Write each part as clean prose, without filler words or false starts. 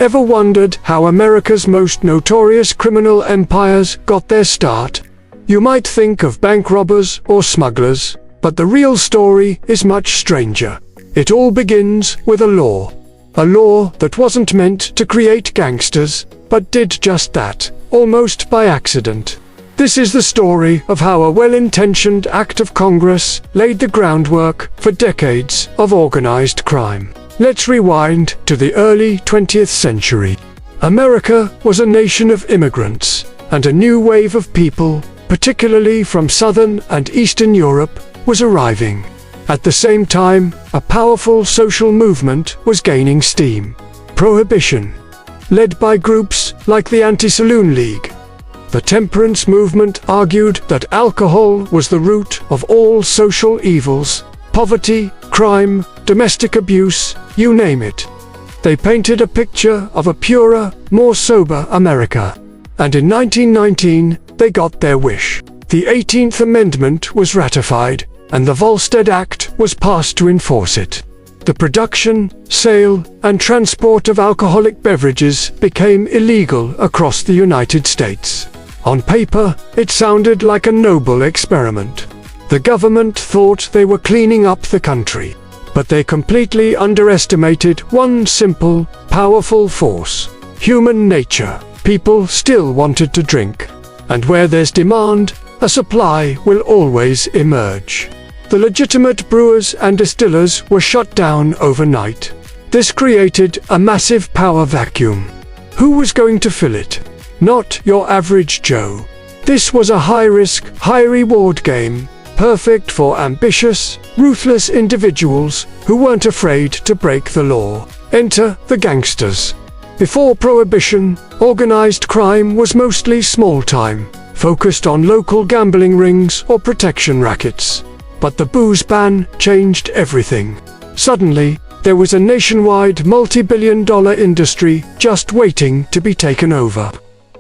Ever wondered how America's most notorious criminal empires got their start? You might think of bank robbers or smugglers, but the real story is much stranger. It all begins with a law. A law that wasn't meant to create gangsters, but did just that, almost by accident. This is the story of how a well-intentioned act of Congress laid the groundwork for decades of organized crime. Let's rewind to the early 20th century. America was a nation of immigrants, and a new wave of people, particularly from Southern and Eastern Europe, was arriving. At the same time, a powerful social movement was gaining steam. Prohibition. Led by groups like the Anti-Saloon League. The temperance movement argued that alcohol was the root of all social evils: poverty, crime, domestic abuse, you name it. They painted a picture of a purer, more sober America. And in 1919, they got their wish. The 18th Amendment was ratified, and the Volstead Act was passed to enforce it. The production, sale, and transport of alcoholic beverages became illegal across the United States. On paper, it sounded like a noble experiment. The government thought they were cleaning up the country. But they completely underestimated one simple, powerful force: human nature. People still wanted to drink. And where there's demand, a supply will always emerge. The legitimate brewers and distillers were shut down overnight. This created a massive power vacuum. Who was going to fill it? Not your average Joe. This was a high-risk, high-reward game, perfect for ambitious, ruthless individuals who weren't afraid to break the law. Enter the gangsters. Before Prohibition, organized crime was mostly small-time, focused on local gambling rings or protection rackets. But the booze ban changed everything. Suddenly, there was a nationwide multi-billion-dollar industry just waiting to be taken over.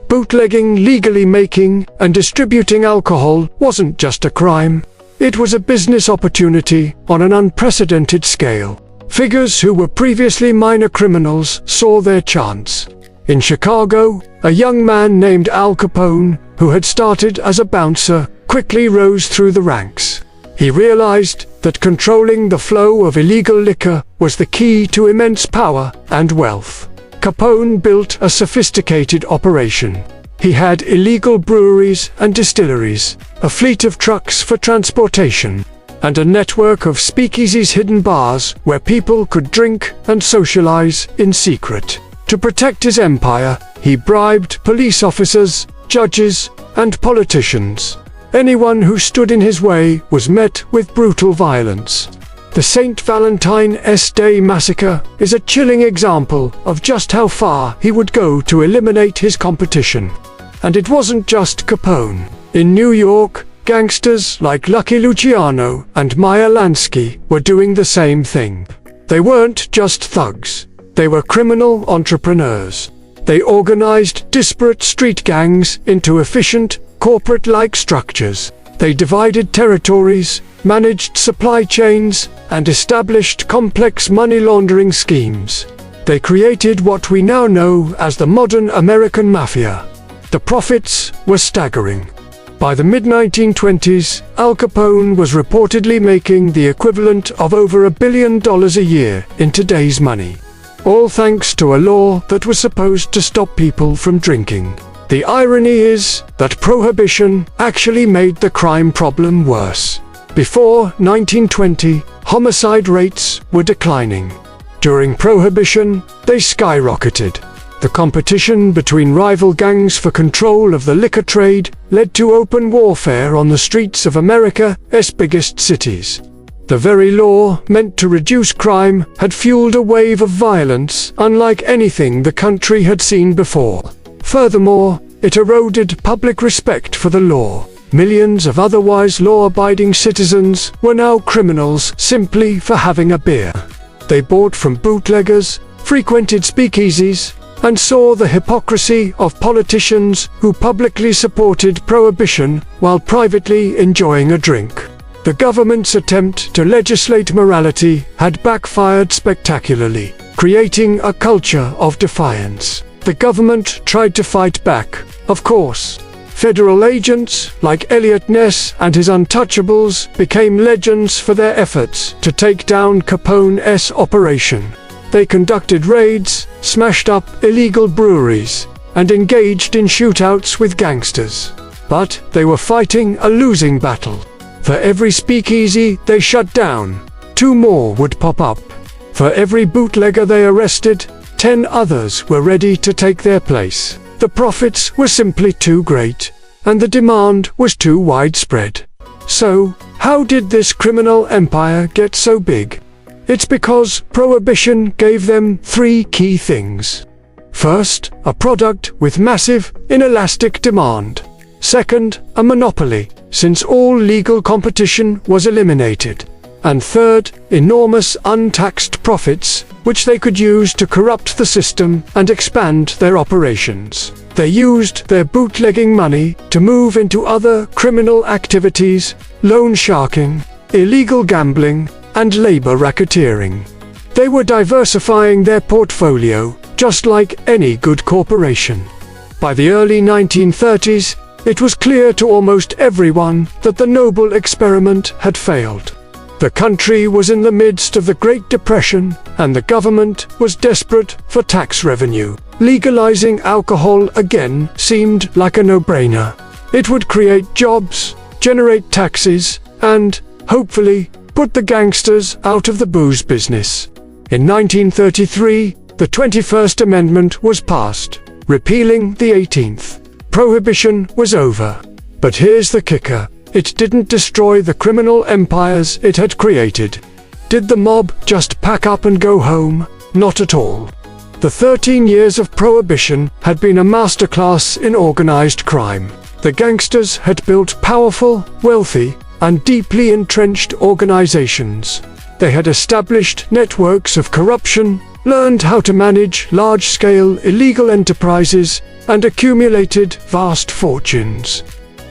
Bootlegging, legally making, and distributing alcohol wasn't just a crime. It was a business opportunity on an unprecedented scale. Figures who were previously minor criminals saw their chance. In Chicago, a young man named Al Capone, who had started as a bouncer, quickly rose through the ranks. He realized that controlling the flow of illegal liquor was the key to immense power and wealth. Capone built a sophisticated operation. He had illegal breweries and distilleries, a fleet of trucks for transportation, and a network of speakeasies, hidden bars where people could drink and socialize in secret. To protect his empire, he bribed police officers, judges, and politicians. Anyone who stood in his way was met with brutal violence. The St. Valentine's Day Massacre is a chilling example of just how far he would go to eliminate his competition. And it wasn't just Capone. In New York, gangsters like Lucky Luciano and Meyer Lansky were doing the same thing. They weren't just thugs. They were criminal entrepreneurs. They organized disparate street gangs into efficient, corporate-like structures. They divided territories, managed supply chains, and established complex money laundering schemes. They created what we now know as the modern American mafia. The profits were staggering. By the mid-1920s, Al Capone was reportedly making the equivalent of over $1 billion a year in today's money. All thanks to a law that was supposed to stop people from drinking. The irony is that Prohibition actually made the crime problem worse. Before 1920, homicide rates were declining. During Prohibition, they skyrocketed. The competition between rival gangs for control of the liquor trade led to open warfare on the streets of America's biggest cities. The very law meant to reduce crime had fueled a wave of violence unlike anything the country had seen before. Furthermore, it eroded public respect for the law. Millions of otherwise law-abiding citizens were now criminals simply for having a beer. They bought from bootleggers, frequented speakeasies, and saw the hypocrisy of politicians who publicly supported prohibition while privately enjoying a drink. The government's attempt to legislate morality had backfired spectacularly. creating a culture of defiance. The government tried to fight back, of course. Federal agents, like Eliot Ness and his Untouchables, became legends for their efforts to take down Capone's operation. They conducted raids, smashed up illegal breweries, and engaged in shootouts with gangsters. But they were fighting a losing battle. For every speakeasy they shut down, 2 more would pop up. For every bootlegger they arrested, 10 others were ready to take their place. The profits were simply too great, and the demand was too widespread. So, how did this criminal empire get so big? It's because Prohibition gave them 3 key things. First, a product with massive, inelastic demand. Second, a monopoly, since all legal competition was eliminated. And third, enormous untaxed profits, which they could use to corrupt the system and expand their operations. They used their bootlegging money to move into other criminal activities, loan sharking, illegal gambling, and labor racketeering. They were diversifying their portfolio, just like any good corporation. By the early 1930s, it was clear to almost everyone that the noble experiment had failed. The country was in the midst of the Great Depression, and the government was desperate for tax revenue. Legalizing alcohol again seemed like a no-brainer. It would create jobs, generate taxes, and, hopefully, put the gangsters out of the booze business. In 1933, the 21st Amendment was passed, repealing the 18th. Prohibition was over. But here's the kicker. It didn't destroy the criminal empires it had created. Did the mob just pack up and go home? Not at all. The 13 years of Prohibition had been a masterclass in organized crime. The gangsters had built powerful, wealthy, and deeply entrenched organizations. They had established networks of corruption, learned how to manage large-scale illegal enterprises, and accumulated vast fortunes.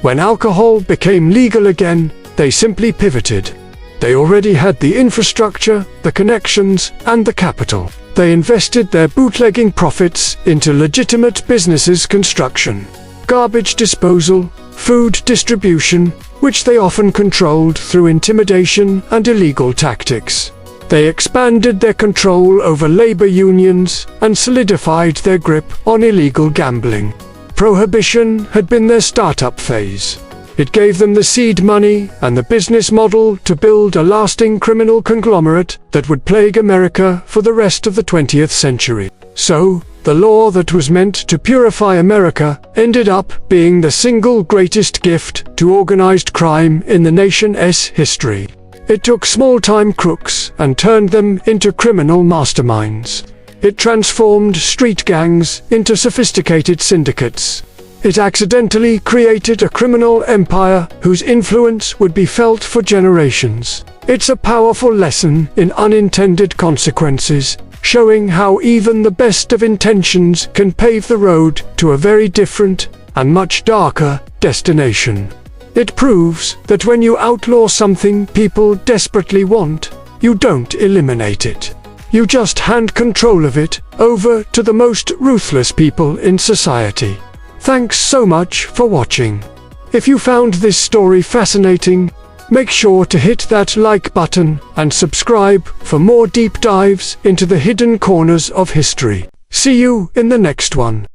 When alcohol became legal again, they simply pivoted. They already had the infrastructure, the connections, and the capital. They invested their bootlegging profits into legitimate businesses: construction, garbage disposal, food distribution, which they often controlled through intimidation and illegal tactics. They expanded their control over labor unions and solidified their grip on illegal gambling. Prohibition had been their startup phase. It gave them the seed money and the business model to build a lasting criminal conglomerate that would plague America for the rest of the 20th century. So, the law that was meant to purify America ended up being the single greatest gift to organized crime in the nation's history. It took small-time crooks and turned them into criminal masterminds. It transformed street gangs into sophisticated syndicates. It accidentally created a criminal empire whose influence would be felt for generations. It's a powerful lesson in unintended consequences, showing how even the best of intentions can pave the road to a very different and much darker destination. It proves that when you outlaw something people desperately want, you don't eliminate it. You just hand control of it over to the most ruthless people in society. Thanks so much for watching. If you found this story fascinating, make sure to hit that like button and subscribe for more deep dives into the hidden corners of history. See you in the next one.